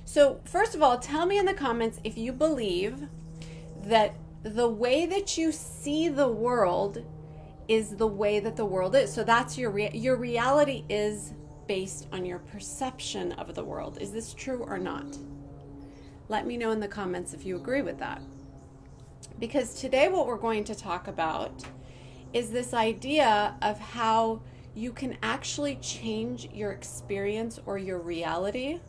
So, first of all, tell me in the comments if you believe that the way that you see the world is the way that the world is. So that's your reality is based on your perception of the world. Is this true or not? Let me know in the comments if you agree with that. Because today what we're going to talk about is this idea of how you can actually change your experience or your reality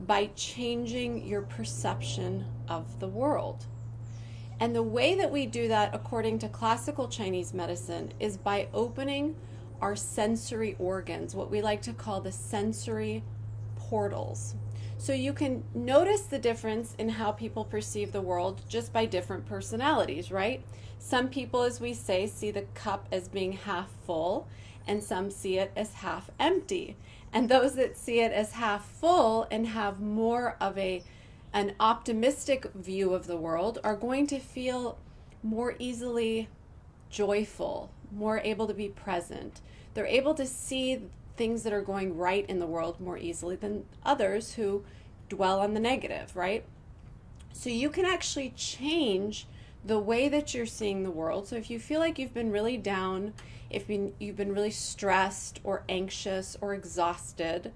by changing your perception of the world. And the way that we do that, according to classical Chinese medicine, is by opening our sensory organs, what we like to call the sensory portals. So you can notice the difference in how people perceive the world just by different personalities, right? Some people, as we say, see the cup as being half full, and some see it as half empty. And those that see it as half full and have more of an optimistic view of the world are going to feel more easily joyful, more able to be present. They're able to see things that are going right in the world more easily than others who dwell on the negative, right? So you can actually change the way that you're seeing the world. So if you feel like you've been really down, if you've been really stressed or anxious or exhausted,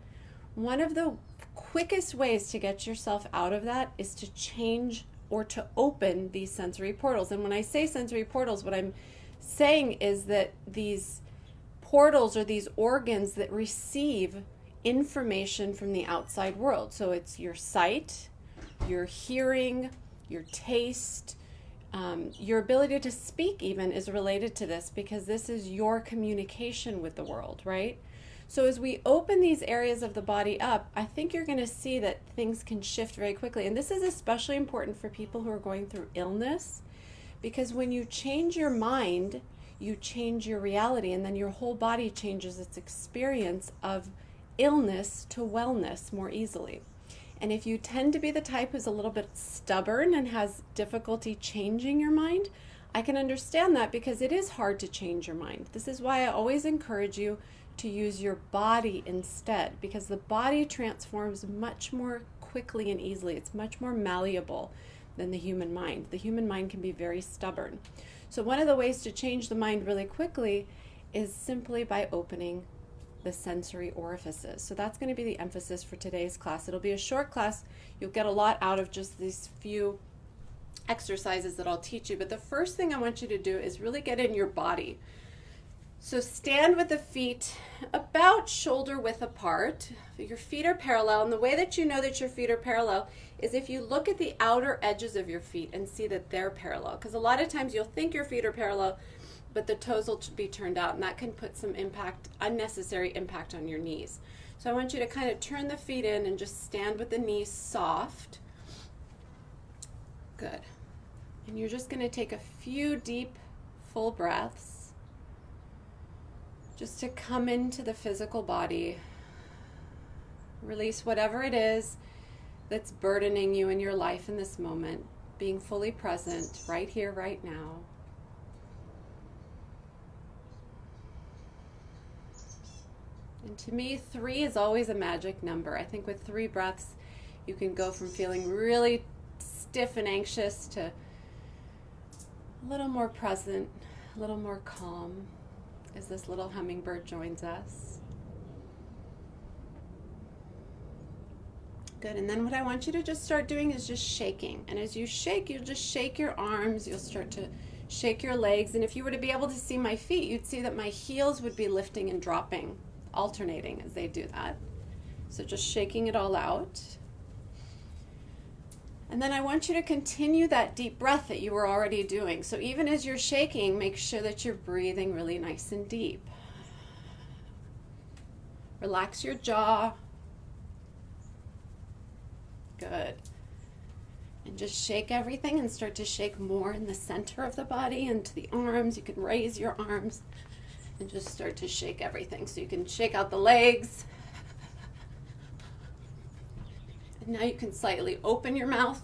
one of the quickest ways to get yourself out of that is to change or to open these sensory portals. And when I say sensory portals, what I'm saying is that these portals are these organs that receive information from the outside world. So it's your sight, your hearing, your taste, your ability to speak even is related to this because this is your communication with the world, right? So as we open these areas of the body up, I think you're going to see that things can shift very quickly. And this is especially important for people who are going through illness, because when you change your mind, you change your reality, and then your whole body changes its experience of illness to wellness more easily. And if you tend to be the type who's a little bit stubborn and has difficulty changing your mind, I can understand that because it is hard to change your mind. This is why I always encourage you to use your body instead, because the body transforms much more quickly and easily. It's much more malleable than the human mind. The human mind can be very stubborn. So one of the ways to change the mind really quickly is simply by opening the sensory orifices. So that's going to be the emphasis for today's class. It'll be a short class. You'll get a lot out of just these few exercises that I'll teach you. But the first thing I want you to do is really get in your body. So stand with the feet about shoulder width apart. Your feet are parallel, and the way that you know that your feet are parallel is if you look at the outer edges of your feet and see that they're parallel. Because a lot of times you'll think your feet are parallel, but the toes will be turned out, and that can put some impact, unnecessary impact on your knees. So I want you to kind of turn the feet in and just stand with the knees soft. Good. And you're just going to take a few deep, full breaths just to come into the physical body. Release whatever it is that's burdening you in your life in this moment, being fully present right here, right now. And to me, 3 is always a magic number. I think with 3 breaths, you can go from feeling really stiff and anxious to a little more present, a little more calm as this little hummingbird joins us. Good, and then what I want you to just start doing is just shaking. And as you shake, you'll just shake your arms, you'll start to shake your legs, and if you were to be able to see my feet, you'd see that my heels would be lifting and dropping, alternating as they do that. So just shaking it all out. And then I want you to continue that deep breath that you were already doing. So even as you're shaking, make sure that you're breathing really nice and deep. Relax your jaw. Good. And just shake everything and start to shake more in the center of the body into the arms. You can raise your arms and just start to shake everything. So you can shake out the legs. And now you can slightly open your mouth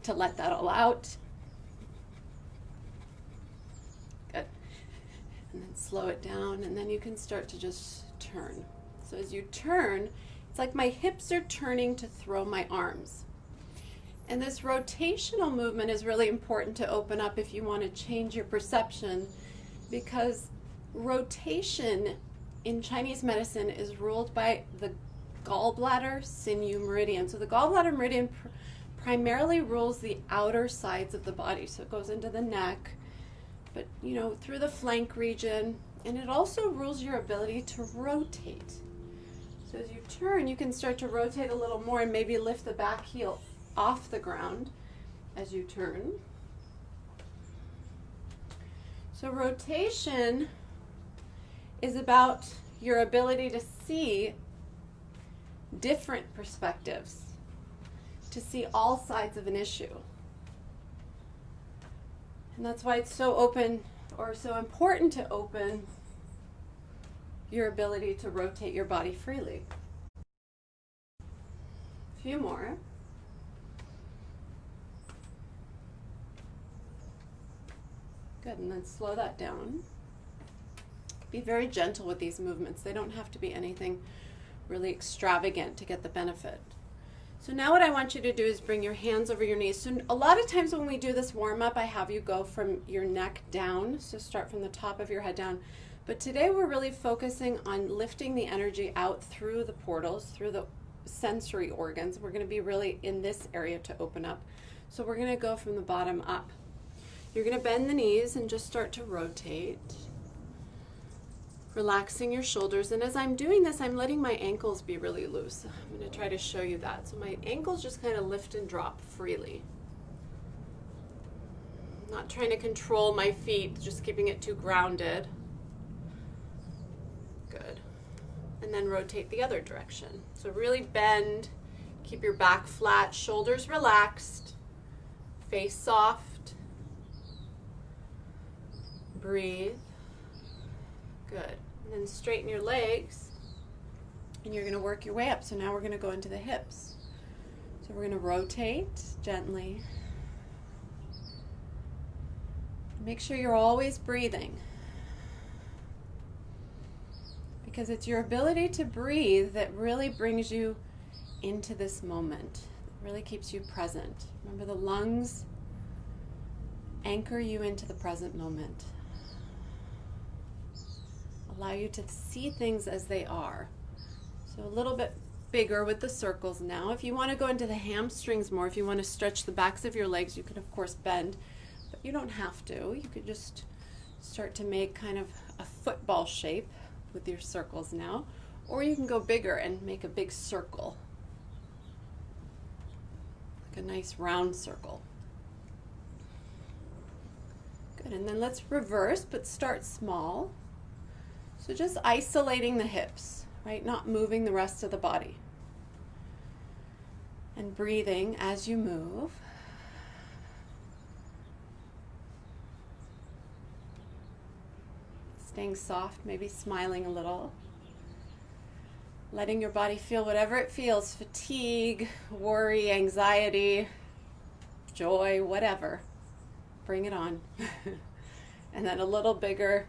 to let that all out. Good. And then slow it down, and then you can start to just turn. So as you turn, It's like my hips are turning to throw my arms. And this rotational movement is really important to open up if you want to change your perception, because rotation in Chinese medicine is ruled by the gallbladder sinew meridian. So the gallbladder meridian primarily rules the outer sides of the body. So it goes into the neck, but through the flank region, and it also rules your ability to rotate. So as you turn, you can start to rotate a little more and maybe lift the back heel off the ground as you turn. So rotation is about your ability to see different perspectives, to see all sides of an issue. And that's why it's so open, or so important to open your ability to rotate your body freely. A few more. Good, and then slow that down. Be very gentle with these movements. They don't have to be anything really extravagant to get the benefit. So now what I want you to do is bring your hands over your knees. So a lot of times when we do this warm-up, I have you go from your neck down, so start from the top of your head down. But today we're really focusing on lifting the energy out through the portals, through the sensory organs. We're going to be really in this area to open up. So we're going to go from the bottom up. You're going to bend the knees and just start to rotate, relaxing your shoulders. And as I'm doing this, I'm letting my ankles be really loose. I'm going to try to show you that. So my ankles just kind of lift and drop freely. I'm not trying to control my feet, just keeping it too grounded. Good. And then rotate the other direction. So really bend, keep your back flat, shoulders relaxed, face soft. Breathe. Good. And then straighten your legs, and you're going to work your way up. So now we're going to go into the hips. So we're going to rotate gently. Make sure you're always breathing, because it's your ability to breathe that really brings you into this moment. It really keeps you present. Remember, the lungs anchor you into the present moment. Allow you to see things as they are. So a little bit bigger with the circles now. If you want to go into the hamstrings more, if you want to stretch the backs of your legs, you can of course bend, but you don't have to. You could just start to make kind of a football shape with your circles now, or you can go bigger and make a big circle, like a nice round circle. Good, and then let's reverse, but start small. So just isolating the hips, right? Not moving the rest of the body. And breathing as you move. Staying soft, maybe smiling a little. Letting your body feel whatever it feels, fatigue, worry, anxiety, joy, whatever. Bring it on. And then a little bigger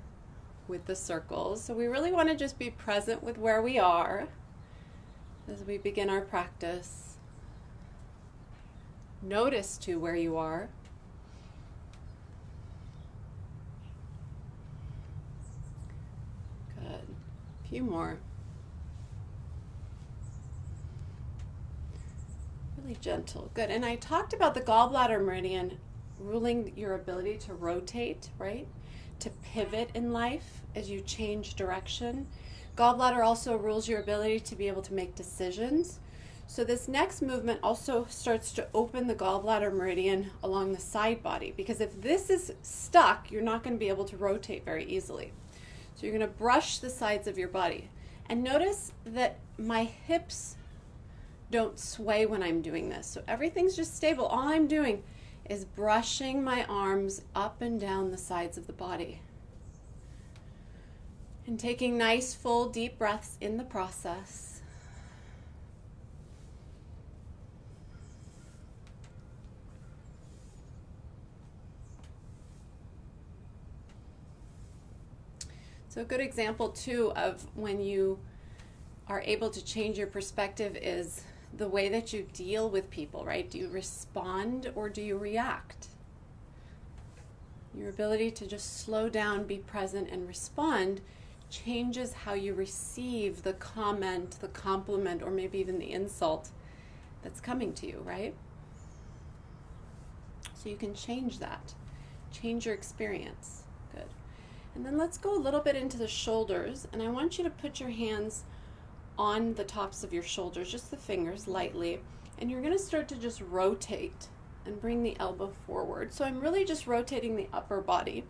with the circles. So we really want to just be present with where we are as we begin our practice. Notice too where you are. Good. A few more. Really gentle. Good. And I talked about the gallbladder meridian ruling your ability to rotate, right? To pivot in life as you change direction. Gallbladder also rules your ability to be able to make decisions. So this next movement also starts to open the gallbladder meridian along the side body, because if this is stuck, you're not going to be able to rotate very easily. So you're going to brush the sides of your body. And notice that my hips don't sway when I'm doing this. So everything's just stable. All I'm doing is brushing my arms up and down the sides of the body. And taking nice, full, deep breaths in the process. So a good example too of when you are able to change your perspective is the way that you deal with people, right? Do you respond or do you react? Your ability to just slow down, be present, and respond changes how you receive the comment, the compliment, or maybe even the insult that's coming to you, right? So you can change that. Change your experience. Good. And then let's go a little bit into the shoulders, and I want you to put your hands on the tops of your shoulders, just the fingers lightly, and you're going to start to just rotate and bring the elbow forward. So I'm really just rotating the upper body.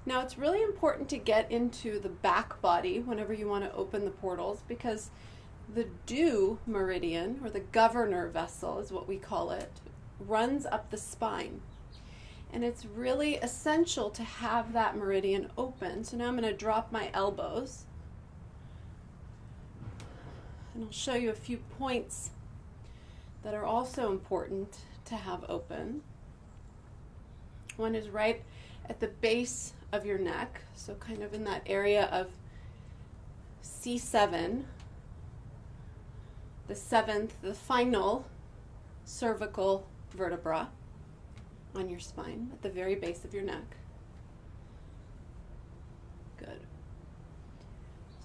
Now it's really important to get into the back body whenever you want to open the portals, because the dew meridian, or the governor vessel is what we call it, runs up the spine. And it's really essential to have that meridian open. So now I'm going to drop my elbows. And I'll show you a few points that are also important to have open. One is right at the base of your neck, so kind of in that area of C7, the seventh, the final cervical vertebra on your spine, at the very base of your neck. Good.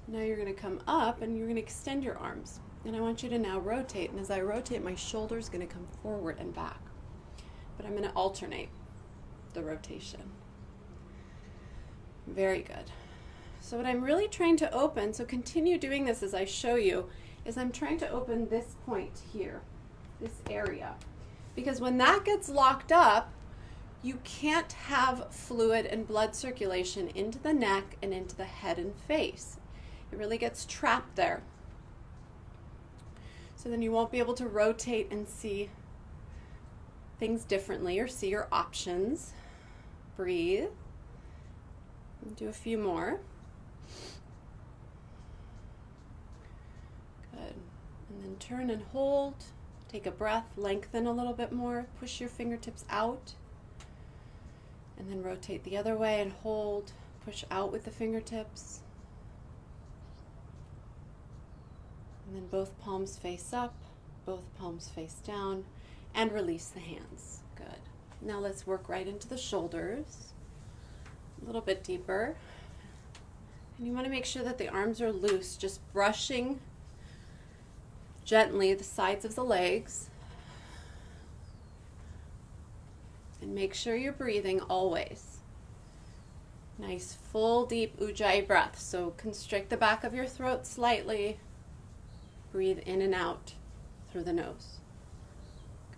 Now you're going to come up and you're going to extend your arms. And I want you to now rotate. And as I rotate, my shoulder is going to come forward and back. But I'm going to alternate the rotation. Very good. So what I'm really trying to open, so continue doing this as I show you, is I'm trying to open this point here, this area. Because when that gets locked up, you can't have fluid and blood circulation into the neck and into the head and face. It really gets trapped there. So then you won't be able to rotate and see things differently or see your options. Breathe. And do a few more. Good. And then turn and hold. Take a breath, lengthen a little bit more, push your fingertips out. And then rotate the other way and hold, push out with the fingertips. And then both palms face up, both palms face down, and release the hands. Good. Now let's work right into the shoulders, a little bit deeper. And you want to make sure that the arms are loose, just brushing gently the sides of the legs. And make sure you're breathing always. Nice full deep ujjayi breath. So constrict the back of your throat slightly. Breathe in and out through the nose.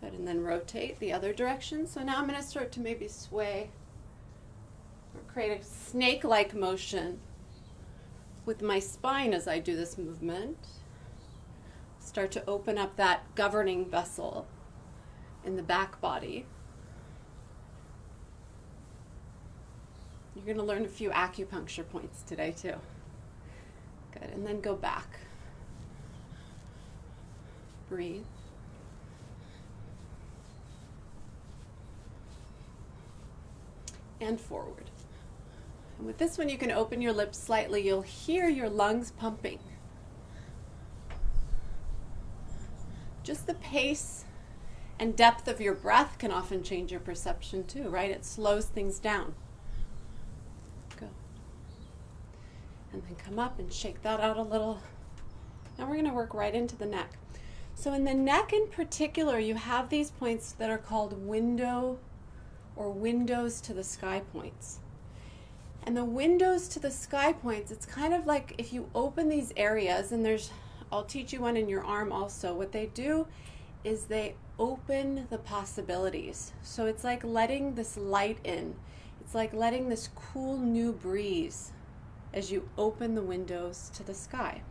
Good, and then rotate the other direction. So now I'm going to start to maybe sway or create a snake-like motion with my spine as I do this movement. Start to open up that governing vessel in the back body. You're going to learn a few acupuncture points today too. Good, and then go back. Breathe. And forward. And with this one, you can open your lips slightly. You'll hear your lungs pumping. Just the pace and depth of your breath can often change your perception too, right? It slows things down. Go. And then come up and shake that out a little. Now we're going to work right into the neck. So in the neck in particular, you have these points that are called window or windows to the sky points. And the windows to the sky points, it's kind of like if you open these areas, and I'll teach you one in your arm also. What they do is they open the possibilities. So it's like letting this light in. It's like letting this cool new breeze as you open the windows to the sky.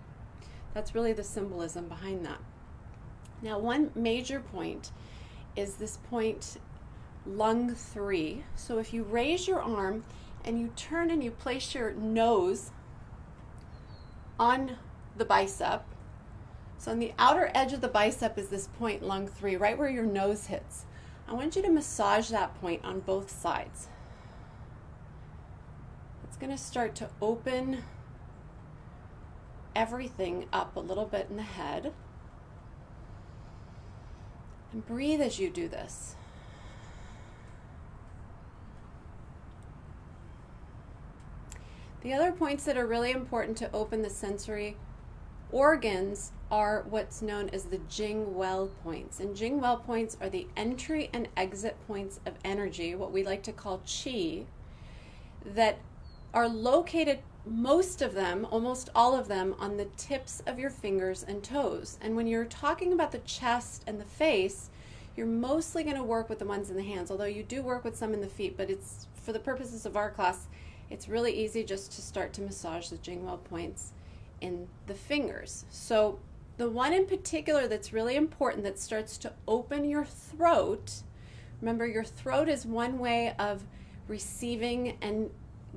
That's really the symbolism behind that. Now, one major point is this point, lung 3. So if you raise your arm and you turn and you place your nose on the bicep, so on the outer edge of the bicep is this point, lung 3, right where your nose hits. I want you to massage that point on both sides. It's going to start to open everything up a little bit in the head. And breathe as you do this. The other points that are really important to open the sensory organs are what's known as the Jing Well points. And Jing Well points are the entry and exit points of energy, what we like to call qi, that are located, most of them, almost all of them, on the tips of your fingers and toes. And when you're talking about the chest and the face, you're mostly going to work with the ones in the hands, although you do work with some in the feet, but it's, for the purposes of our class, it's really easy just to start to massage the Jing Well points in the fingers. So the one in particular that's really important that starts to open your throat, remember your throat is one way of receiving and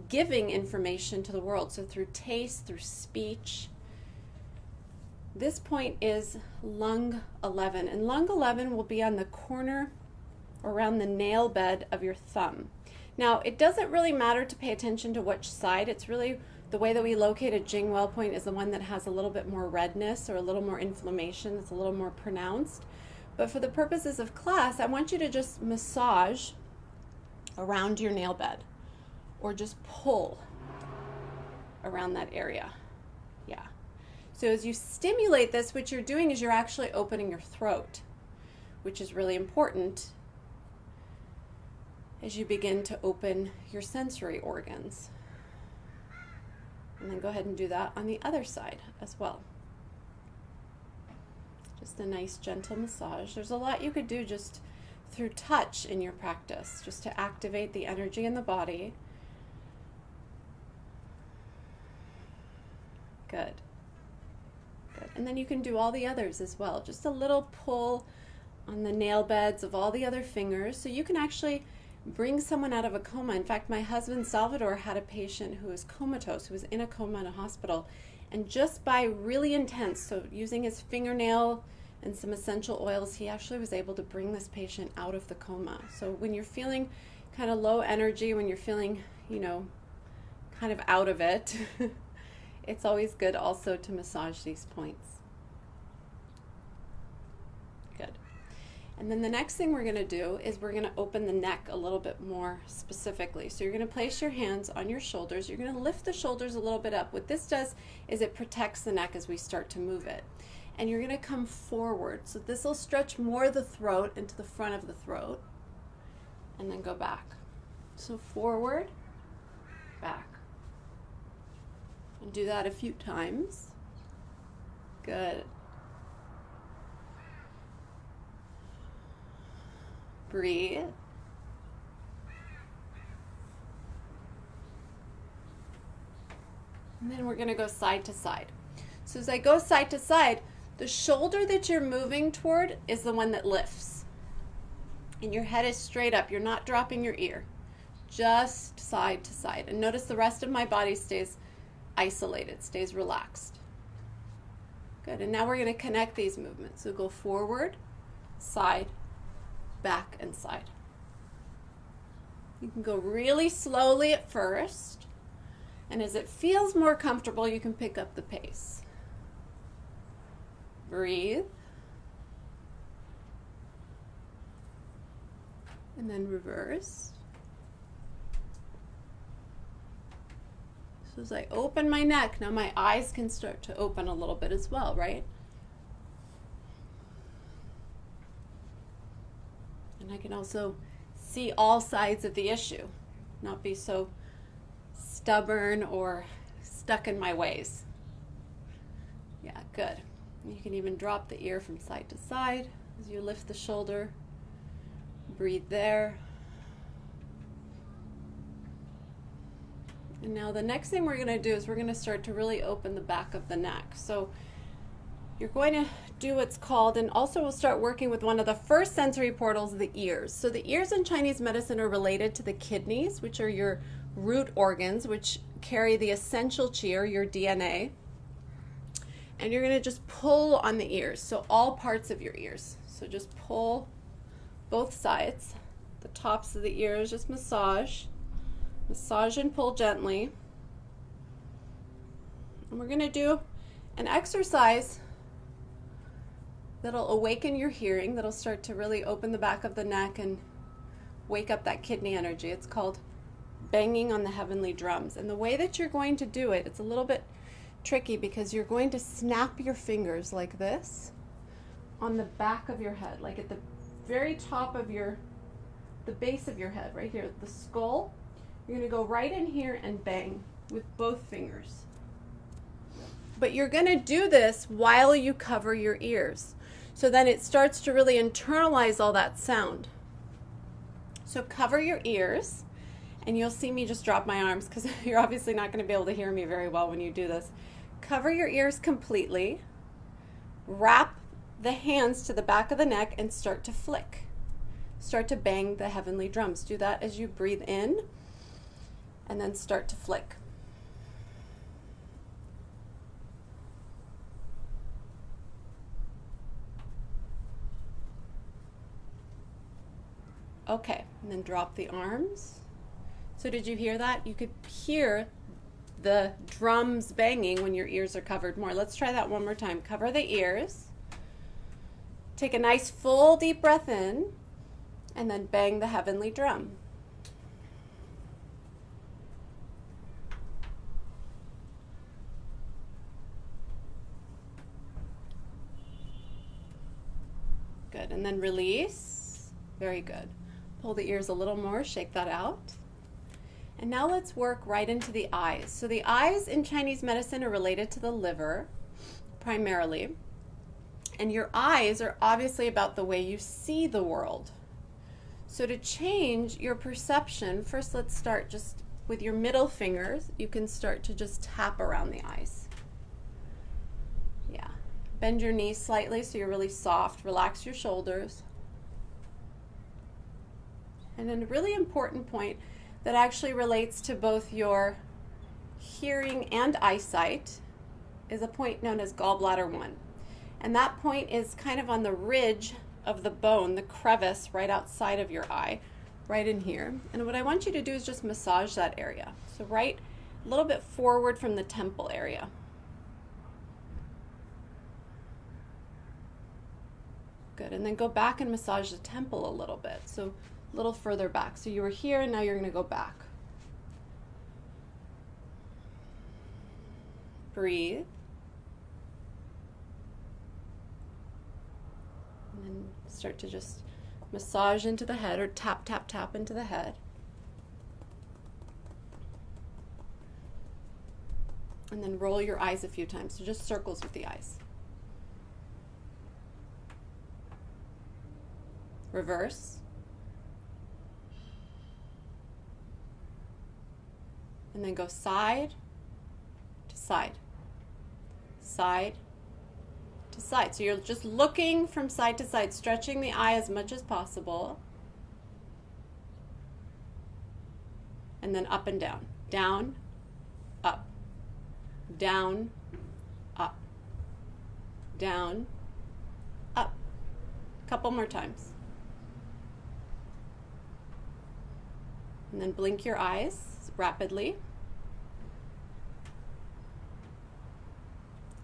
giving information to the world. So through taste, through speech. This point is lung 11, and lung 11 will be on the corner around the nail bed of your thumb. Now, it doesn't really matter to pay attention to which side. It's really the way that we locate a Jing Well point is the one that has a little bit more redness or a little more inflammation. It's a little more pronounced. But for the purposes of class, I want you to just massage around your nail bed or just pull around that area. Yeah. So as you stimulate this, what you're doing is you're actually opening your throat, which is really important as you begin to open your sensory organs. And then go ahead and do that on the other side as well. Just a nice gentle massage. There's a lot you could do just through touch in your practice, just to activate the energy in the body. Good. Good. And then you can do all the others as well. Just a little pull on the nail beds of all the other fingers, so you can actually bring someone out of a coma. In fact, my husband Salvador had a patient who was comatose, who was in a coma in a hospital, and just by really intense, so using his fingernail and some essential oils, he actually was able to bring this patient out of the coma. So when you're feeling kind of low energy, when you're feeling, you know, kind of out of it, it's always good also to massage these points. Good. And then the next thing we're going to do is we're going to open the neck a little bit more specifically. So you're going to place your hands on your shoulders. You're going to lift the shoulders a little bit up. What this does is it protects the neck as we start to move it. And you're going to come forward. So this will stretch more the throat into the front of the throat. And then go back. So forward, back. And do that a few times. Good. Breathe. And then we're going to go side to side. So as I go side to side, the shoulder that you're moving toward is the one that lifts. And your head is straight up. You're not dropping your ear. Just side to side. And notice the rest of my body stays isolated, stays relaxed. Good. And now we're going to connect these movements. So go forward, side, back, and side. You can go really slowly at first, and as it feels more comfortable, you can pick up the pace. Breathe. And then reverse. So as I open my neck, now my eyes can start to open a little bit as well, right? And I can also see all sides of the issue, not be so stubborn or stuck in my ways. Yeah, good. You can even drop the ear from side to side as you lift the shoulder. Breathe there. And now the next thing we're going to do is we're going to start to really open the back of the neck. So you're going to do what's called, and also we'll start working with one of the first sensory portals, the ears. So the ears in Chinese medicine are related to the kidneys, which are your root organs, which carry the essential qi, or your DNA. And you're going to just pull on the ears, so all parts of your ears. So just pull both sides, the tops of the ears, just massage. Massage and pull gently. And we're going to do An exercise that'll awaken your hearing, that'll start to really open the back of the neck and wake up that kidney energy. It's called banging on the heavenly drums. And the way that you're going to do it, it's a little bit tricky because you're going to snap your fingers like this on the back of your head, like at the very top of the base of your head, right here, the skull. You're going to go right in here and bang with both fingers. But you're going to do this while you cover your ears. So then it starts to really internalize all that sound. So cover your ears, and you'll see me just drop my arms because you're obviously not going to be able to hear me very well when you do this. Cover your ears completely. Wrap the hands to the back of the neck and start to flick. Start to bang the heavenly drums. Do that as you breathe in, and then start to flick. Okay, and then drop the arms. So did you hear that? You could hear the drums banging when your ears are covered more. Let's try that one more time. Cover the ears. Take a nice full deep breath in, and then bang the heavenly drum. Good, and then release. Very good. Pull the ears a little more, shake that out. And now let's work right into the eyes. So the eyes in Chinese medicine are related to the liver, primarily. And your eyes are obviously about the way you see the world. So to change your perception, first let's start just with your middle fingers. You can start to just tap around the eyes. Yeah. Bend your knees slightly so you're really soft. Relax your shoulders. And then a really important point that actually relates to both your hearing and eyesight is a point known as gallbladder 1. And that point is kind of on the ridge of the bone, the crevice right outside of your eye, right in here. And what I want you to do is just massage that area. So right a little bit forward from the temple area. Good, and then go back and massage the temple a little bit. So a little further back. So you were here and now you're going to go back. Breathe. And then start to just massage into the head, or tap, tap, tap into the head. And then roll your eyes a few times. So just circles with the eyes. Reverse. And then go side to side, side to side. So you're just looking from side to side, stretching the eye as much as possible. And then up and down, down, up, down, up, down, up. A couple more times. And then blink your eyes rapidly.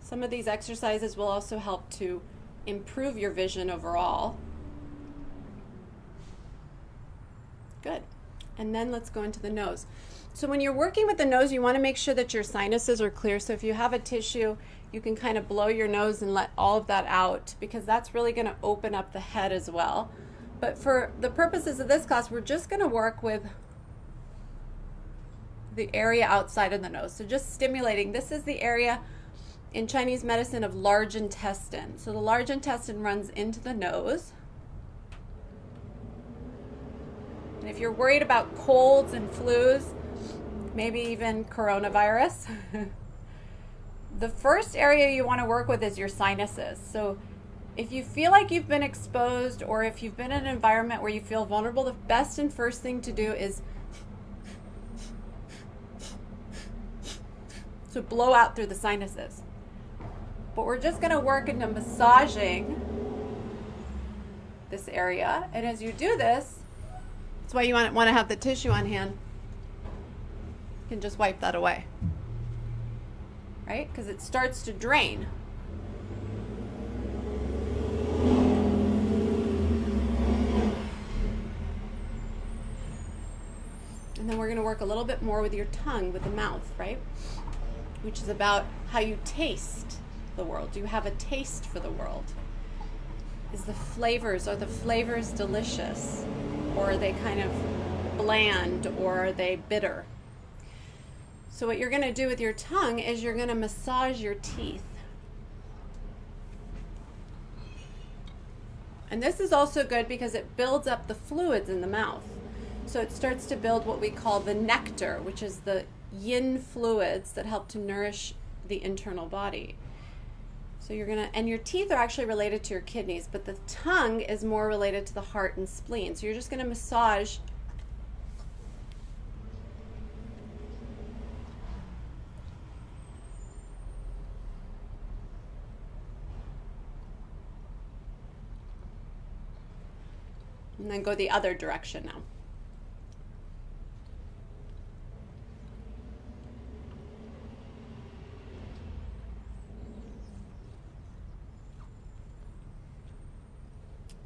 Some of these exercises will also help to improve your vision overall. Good. And then let's go into the nose. So when you're working with the nose, you want to make sure that your sinuses are clear. So if you have a tissue, you can kind of blow your nose and let all of that out, because that's really going to open up the head as well. But for the purposes of this class, we're just going to work with the area outside of the nose. So just stimulating. This is the area in Chinese medicine of large intestine. So the large intestine runs into the nose. And if you're worried about colds and flus, maybe even coronavirus, the first area you want to work with is your sinuses. So if you feel like you've been exposed, or if you've been in an environment where you feel vulnerable, the best and first thing to do is to blow out through the sinuses. But we're just going to work into massaging this area. And as you do this, that's why you want to have the tissue on hand. You can just wipe that away. right? Because it starts to drain. And then we're going to work a little bit more with your tongue, with the mouth, right? Which is about how you taste the world. Do you have a taste for the world? Are the flavors delicious? Or are they kind of bland, or are they bitter? So what you're going to do with your tongue is you're going to massage your teeth. And this is also good because it builds up the fluids in the mouth. So it starts to build what we call the nectar, which is the yin fluids that help to nourish the internal body. So you're gonna, and your teeth are actually related to your kidneys, but the tongue is more related to the heart and spleen. So you're just gonna massage and then go the other direction now.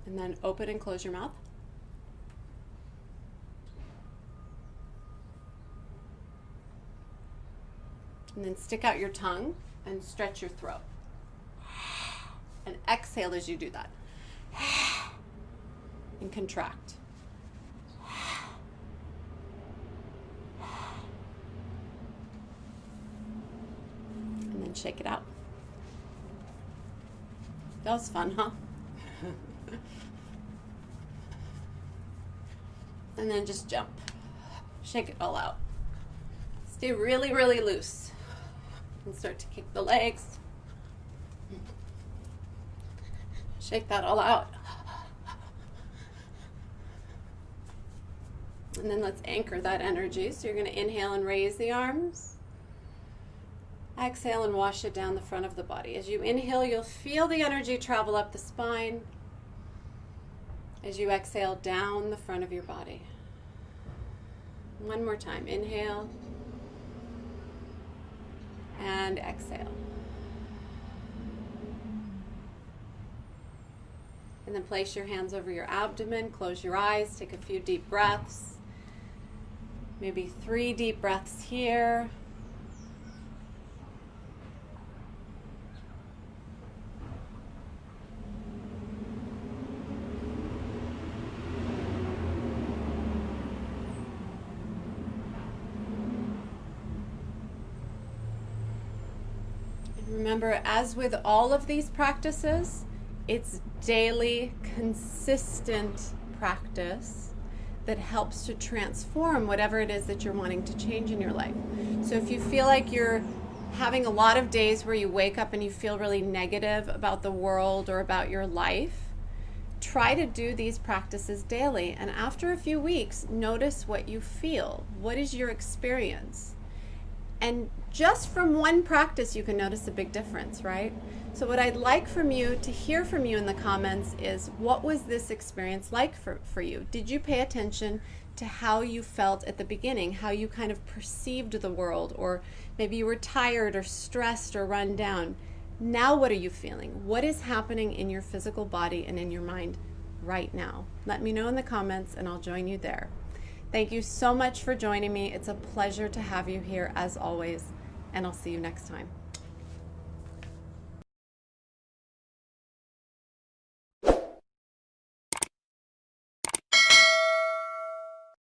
And then open and close your mouth. And then stick out your tongue and stretch your throat. And exhale as you do that. And contract. And then shake it out. That was fun, huh? And then just jump. Shake it all out. Stay really, really loose. And start to kick the legs. Shake that all out. And then let's anchor that energy. So you're going to inhale and raise the arms. Exhale and wash it down the front of the body. As you inhale, you'll feel the energy travel up the spine. As you exhale, down the front of your body. One more time. Inhale. And exhale. And then place your hands over your abdomen. Close your eyes. Take a few deep breaths. Maybe 3 deep breaths here. Remember, as with all of these practices, it's daily, consistent practice that helps to transform whatever it is that you're wanting to change in your life. So if you feel like you're having a lot of days where you wake up and you feel really negative about the world or about your life, try to do these practices daily. And after a few weeks, notice what you feel. What is your experience? And just from one practice, you can notice a big difference, right? So what I'd like from you to hear from you in the comments is, what was this experience like for you? Did you pay attention to how you felt at the beginning, how you kind of perceived the world, or maybe you were tired or stressed or run down? Now what are you feeling? What is happening in your physical body and in your mind right now? Let me know in the comments and I'll join you there. Thank you so much for joining me. It's a pleasure to have you here as always, and I'll see you next time.